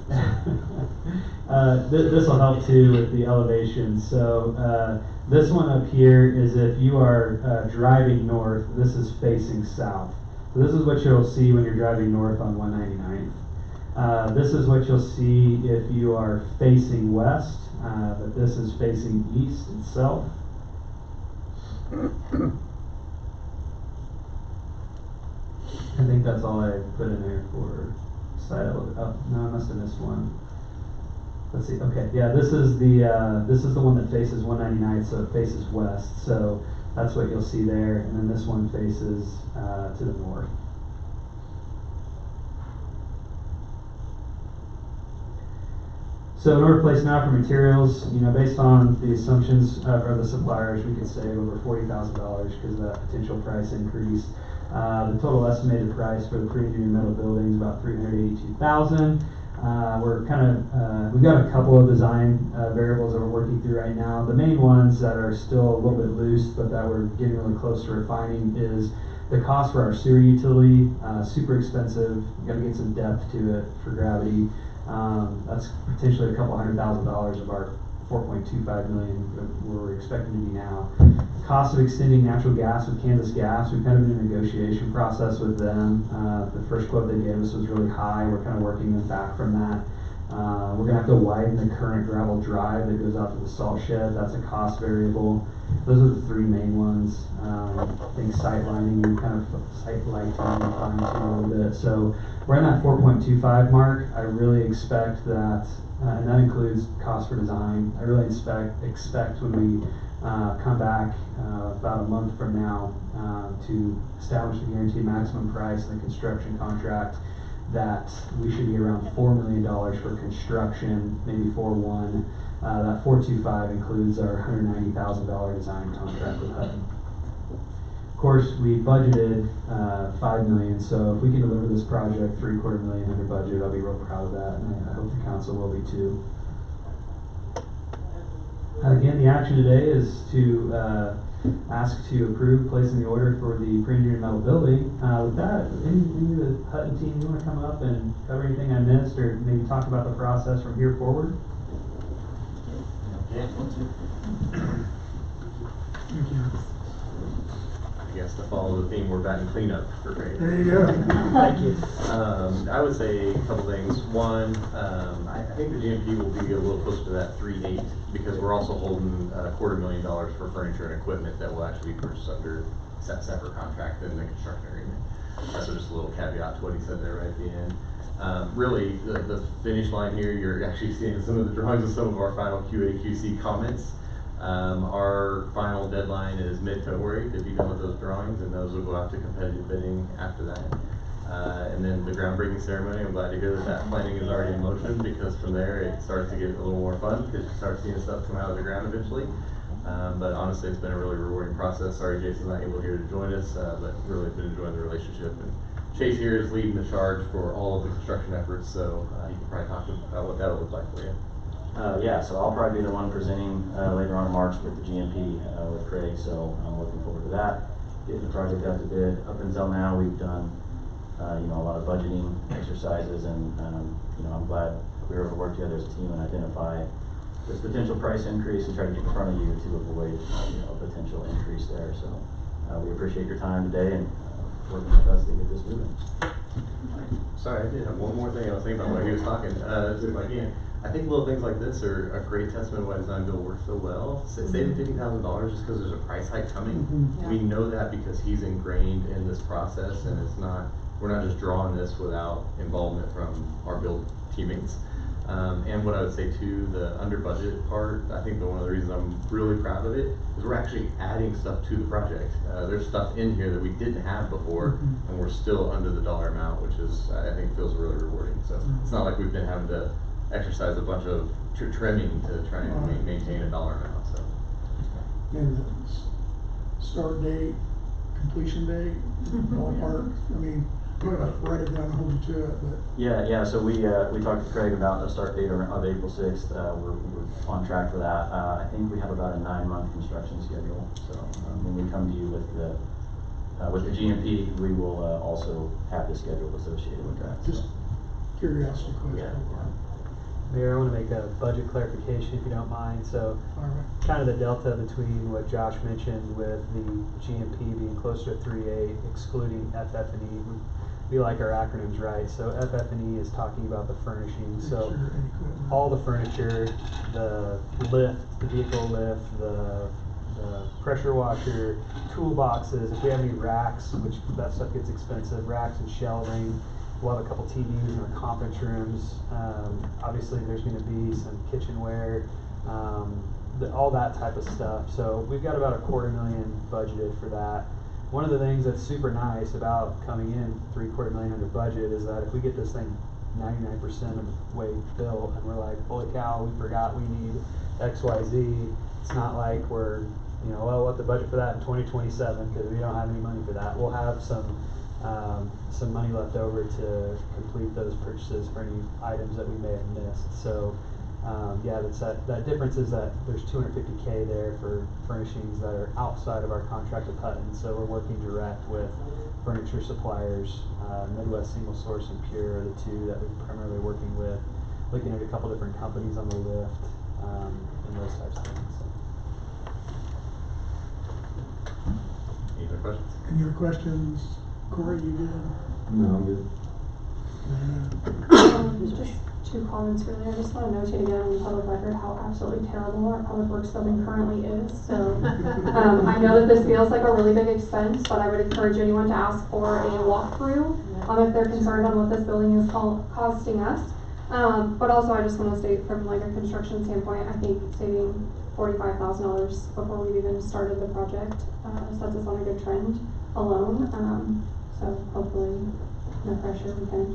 This will help too with the elevation. So this one up here is if you are driving north, this is facing south. So this is what you'll see when you're driving north on 199th. This is what you'll see if you are facing west, but this is facing east itself. I think that's all I put in there for side elevation. Oh, no, I must have missed one. Let's see. Okay, yeah, this is the one that faces 199th, so it faces west. So that's what you'll see there, and then this one faces to the north. So in order to place now for materials, based on the assumptions of the suppliers, we could save over $40,000 because of that potential price increase. The total estimated price for the pre-engineered metal building is about $382,000. We've got a couple of design variables that we're working through right now. The main ones that are still a little bit loose, but that we're getting really close to refining, is the cost for our sewer utility. Super expensive. We've got to get some depth to it for gravity. That's potentially a couple $100,000 of our $4.25 million where we're expecting to be now. Cost of extending natural gas with Kansas Gas, we've kind of been in a negotiation process with them. The first quote they gave us was really high. We're kind of working them back from that. We're going to have to widen the current gravel drive that goes out to the salt shed. That's a cost variable. Those are the three main ones. I think site lining, we kind of site lighting and fine tune a little bit. So we're in that 4.25 mark. I really expect that, and that includes cost for design. I really expect when we come back about a month from now to establish the guaranteed maximum price and the construction contract, that we should be around $4 million for construction, maybe 4.1. That 4.25 includes our $190,000 design contract with Hutton. Of course, we budgeted $5 million, so if we can deliver this project $750,000 under budget, I'll be real proud of that, and I hope the council will be too. Again, the action today is to ask to approve placing the order for the pre-engineered metal building. With that, any of the Hutton team, you want to come up and cover anything I missed, or maybe talk about the process from here forward? Thank you. I guess to follow the theme, we're batting cleanup for Craig. There you go. Thank you. I would say a couple things. One, I think the GMP will be a little closer to that 3.8 because we're also holding $250,000 for furniture and equipment that will actually be purchased under separate contract than the construction agreement. So just a little caveat to what he said there right at the end. Really, the finish line here, you're actually seeing some of the drawings of some of our final QA/QC comments. Our final deadline is mid-February to be done with those drawings, and those will go out to competitive bidding after that. And then the groundbreaking ceremony, I'm glad to hear that that planning is already in motion, because from there it starts to get a little more fun because you start seeing stuff come out of the ground eventually. But honestly, it's been a really rewarding process. Sorry Jason's not able here to join us, but really been enjoying the relationship. And Chase here is leading the charge for all of the construction efforts, so he can probably talk about what that'll look like for you. Yeah, so I'll probably be the one presenting later on in March with the GMP with Craig, so I'm looking forward to that. Getting the project out to bid. Up until now, we've done a lot of budgeting exercises, and I'm glad we were able to work together as a team and identify this potential price increase and try to get in front of you to avoid a potential increase there. So we appreciate your time today and working with us to get this moving. Sorry, I did have one more thing I was thinking about while he was talking. I think little things like this are a great testament to why design build works so well. Saving $50,000 just because there's a price hike coming. Yeah. We know that because he's ingrained in this process, and we're not just drawing this without involvement from our build teammates. And what I would say too, the under budget part, I think that one of the reasons I'm really proud of it is we're actually adding stuff to the project. There's stuff in here that we didn't have before, and we're still under the dollar amount, which is, I think, feels really rewarding. So it's not like we've been having to exercise a bunch of trimming to try and maintain a dollar amount. So. And the start date, completion date, ballpark, I mean, I'm gonna write it down and hold you to it, but. Yeah, so we talked to Craig about a start date of April 6th. We're on track for that. I think we have about a 9-month construction schedule. So when we come to you with the GMP, we will also have the schedule associated with that. Just curiosity question. Yeah. Mayor, I want to make a budget clarification if you don't mind. So kind of the delta between what Josh mentioned with the GMP being closer to 3.8, excluding FF&E. We like our acronyms right. So FF&E is talking about the furnishings. So all the furniture, the lift, the vehicle lift, the pressure washer, toolboxes, if we have any racks, which that stuff gets expensive, racks and shelving. We'll have a couple TVs in our conference rooms. Obviously there's going to be some kitchenware, all that type of stuff. So we've got about $250,000 budgeted for that. One of the things that's super nice about coming in $750,000 under budget is that if we get this thing 99% of the way built and we're like, holy cow, we forgot we need XYZ, it's not like we're, we'll have to budget for that in 2027 because we don't have any money for that. We'll have some money left over to complete those purchases for any items that we may have missed. So that difference is that there's $250K there for furnishings that are outside of our contract with Hutton. So we're working direct with furniture suppliers. Midwest Single Source and Pure are the two that we're primarily working with, looking at a couple different companies on the lift and those types of things. Any other questions? Any other questions? Corey, you good? No, I'm good. Just 2 comments really. I just want to notate again on the public record how absolutely terrible our public works building currently is. So I know that this feels like a really big expense, but I would encourage anyone to ask for a walkthrough if they're concerned on what this building is costing us. But also I just want to state from like a construction standpoint, I think saving $45,000 before we've even started the project sets us on a good trend alone. So hopefully no pressure, we kind of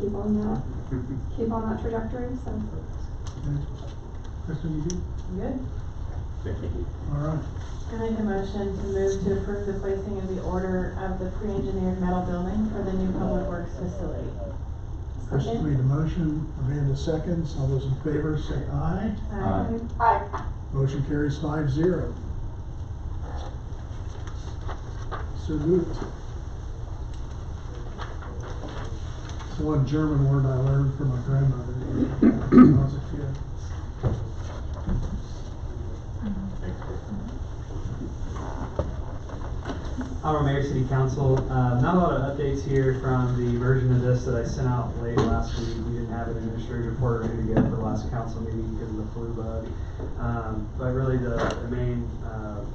keep on that trajectory. So. Kristen, you good? Good. Thank you. All right. I make a motion to move to approve the placing of the order of the pre-engineered metal building for the new public works facility. Kristen made the motion, Amanda seconds. All those in favor say aye. Aye. Aye. Motion carries 5-0. So good. It's one German word I learned from my grandmother when I was a kid. Honorable Mayor, City Council, not a lot of updates here from the version of this that I sent out late last week. We didn't have an administrative report ready to go for the last council meeting because of the flu bug. But really the main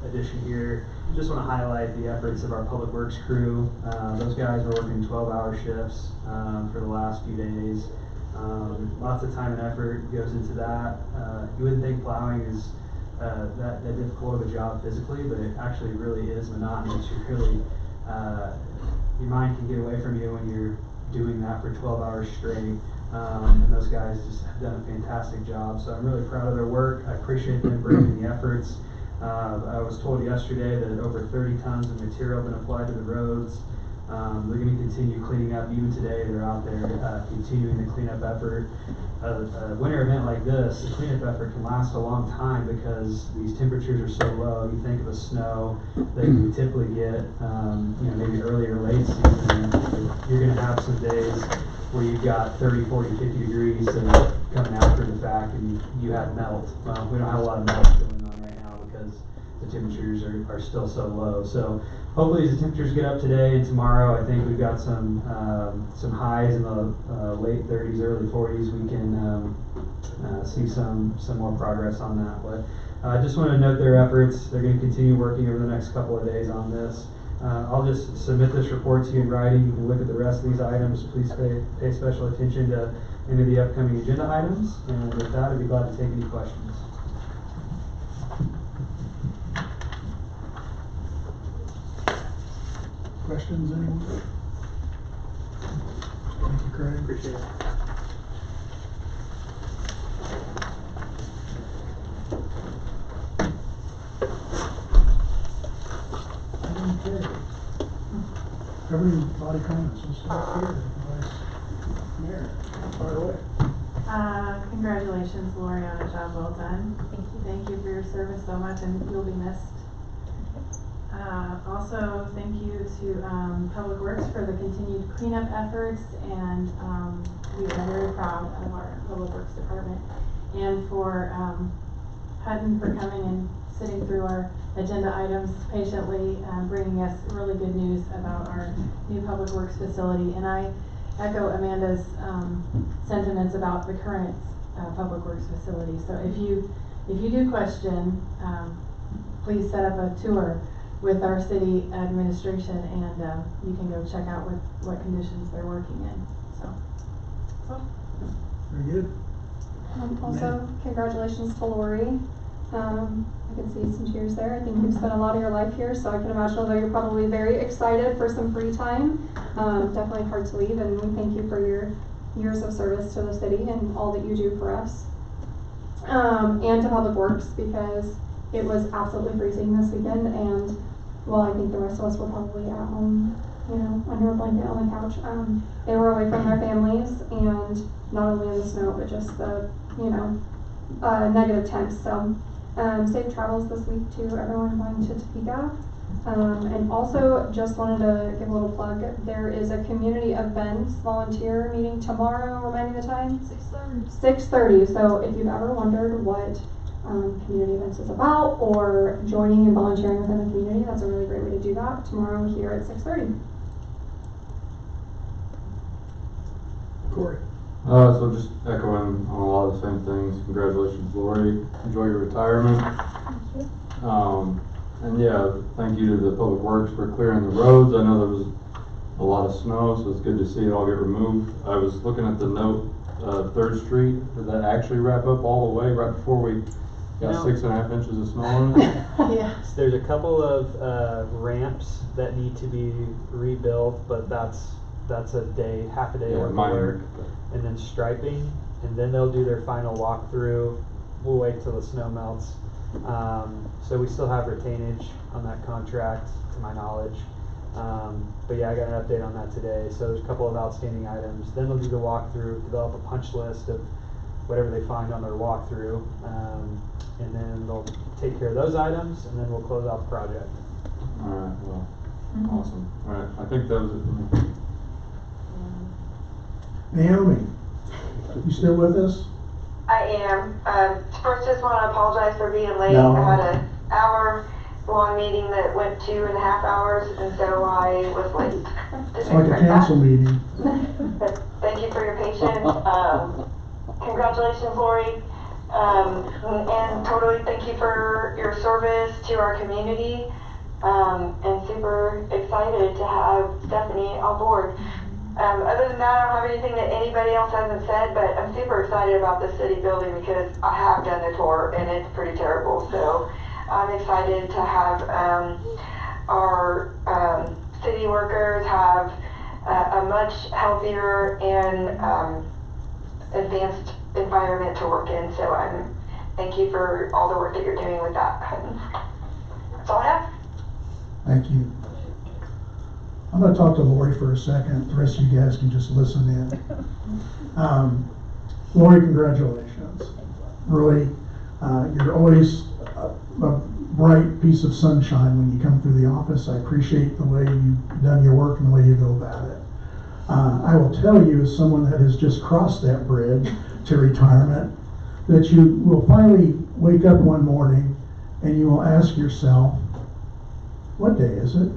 addition here, just want to highlight the efforts of our Public Works crew. Those guys were working 12-hour shifts for the last few days. Lots of time and effort goes into that. You wouldn't think plowing is that difficult of a job physically, but it actually really is monotonous. You really, your mind can get away from you when you're doing that for 12 hours straight. And those guys just have done a fantastic job. So I'm really proud of their work. I appreciate them bringing the efforts. I was told yesterday that over 30 tons of material have been applied to the roads. They're going to continue cleaning up. Even today, they're out there continuing the cleanup effort. A winter event like this, the cleanup effort can last a long time because these temperatures are so low. You think of the snow that you would typically get, maybe early or late season. You're going to have some days where you've got 30, 40, 50 degrees coming after the fact, and you have melt. Well, we don't have a lot of melt going on right now because the temperatures are still so low. So hopefully as the temperatures get up today and tomorrow, I think we've got some highs in the late 30s, early 40s. We can see some more progress on that. But I just want to note their efforts. They're going to continue working over the next couple of days on this. I'll just submit this report to you in writing. You can look at the rest of these items. Please pay special attention to any of the upcoming agenda items. And with that, I'd be glad to take any questions. Questions, anyone? Thank you, Craig. Appreciate it. Okay. Everybody comments, we'll start here. Vice Mayor, fire away. Congratulations, Lori, on a job well done. Thank you. Thank you for your service so much, and you'll be missed. Also, thank you to Public Works for the continued cleanup efforts, and we are very proud of our Public Works Department, and for Hutton for coming and sitting through our agenda items patiently, bringing us really good news about our new Public Works facility. And I echo Amanda's sentiments about the current Public Works facility. So if you do question, please set up a tour with our city administration, and you can go check out what conditions they're working in. So. Very good. Also, congratulations to Lori. I can see some tears there. I think you've spent a lot of your life here, so I can imagine that you're probably very excited for some free time. Definitely hard to leave, and we thank you for your years of service to the city and all that you do for us. And to Public Works, because it was absolutely freezing this weekend, and well, I think the rest of us were probably at home, under a blanket on the couch. They were away from their families, and not only in the snow, but just the, negative temps. So, safe travels this week to everyone going to Topeka. And also just wanted to give a little plug. There is a community events volunteer meeting tomorrow. Remind me the time? 6:30. 6:30. So if you've ever wondered what community events is about, or joining and volunteering within the community, that's a really great way to do that. Tomorrow here at 6:30. Corey. So just echoing on a lot of the same things. Congratulations, Lori. Enjoy your retirement. Thank you. And yeah, thank you to the Public Works for clearing the roads. I know there was a lot of snow, so it's good to see it all get removed. I was looking at the note, 3rd Street. Did that actually wrap up all the way right before we got 6.5 inches of snow on it? Yes, there's a couple of ramps that need to be rebuilt, but that's a day, half a day worth of work, and then striping, and then they'll do their final walkthrough. We'll wait till the snow melts. So we still have retainage on that contract, to my knowledge. But yeah, I got an update on that today. So there's a couple of outstanding items. Then they'll do the walkthrough, develop a punch list of whatever they find on their walkthrough, and then they'll take care of those items, and then we'll close out the project. All right, well, awesome. All right, I think that was it for me. Naomi, you still with us? I am. First, just want to apologize for being late. No. I had an hour long meeting that went 2.5 hours, and so I was late. It's like a council meeting. But thank you for your patience. Congratulations, Lori. And totally thank you for your service to our community. And super excited to have Stephanie on board. Other than that, I don't have anything that anybody else hasn't said, but I'm super excited about the city building because I have done the tour and it's pretty terrible. So I'm excited to have our city workers have a much healthier and advanced environment to work in. So thank you for all the work that you're doing with that. That's all I have. Thank you. I'm gonna talk to Lori for a second. The rest of you guys can just listen in. Lori, congratulations. Really, you're always a bright piece of sunshine when you come through the office. I appreciate the way you've done your work and the way you go about it. I will tell you, as someone that has just crossed that bridge to retirement, that you will finally wake up one morning and you will ask yourself, what day is it?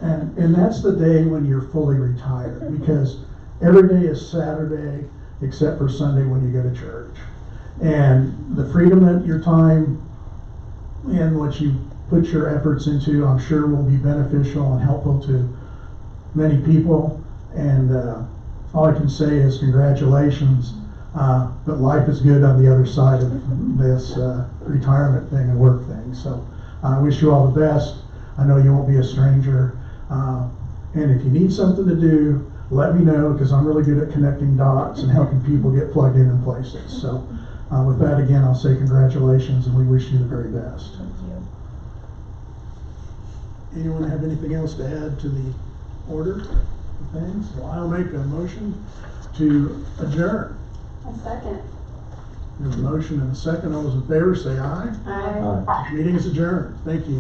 And that's the day when you're fully retired, because every day is Saturday except for Sunday when you go to church. And the freedom that your time and what you put your efforts into, I'm sure will be beneficial and helpful to many people. And all I can say is congratulations, but life is good on the other side of this retirement thing and work thing. So I wish you all the best. I know you won't be a stranger. And if you need something to do, let me know, because I'm really good at connecting dots and helping people get plugged in places. So with that, again, I'll say congratulations, and we wish you the very best. Thank you. Anyone have anything else to add to the order of things? Well, I'll make a motion to adjourn. A second. We have a motion and a second. All those in favor say aye. Aye. Meeting is adjourned. Thank you.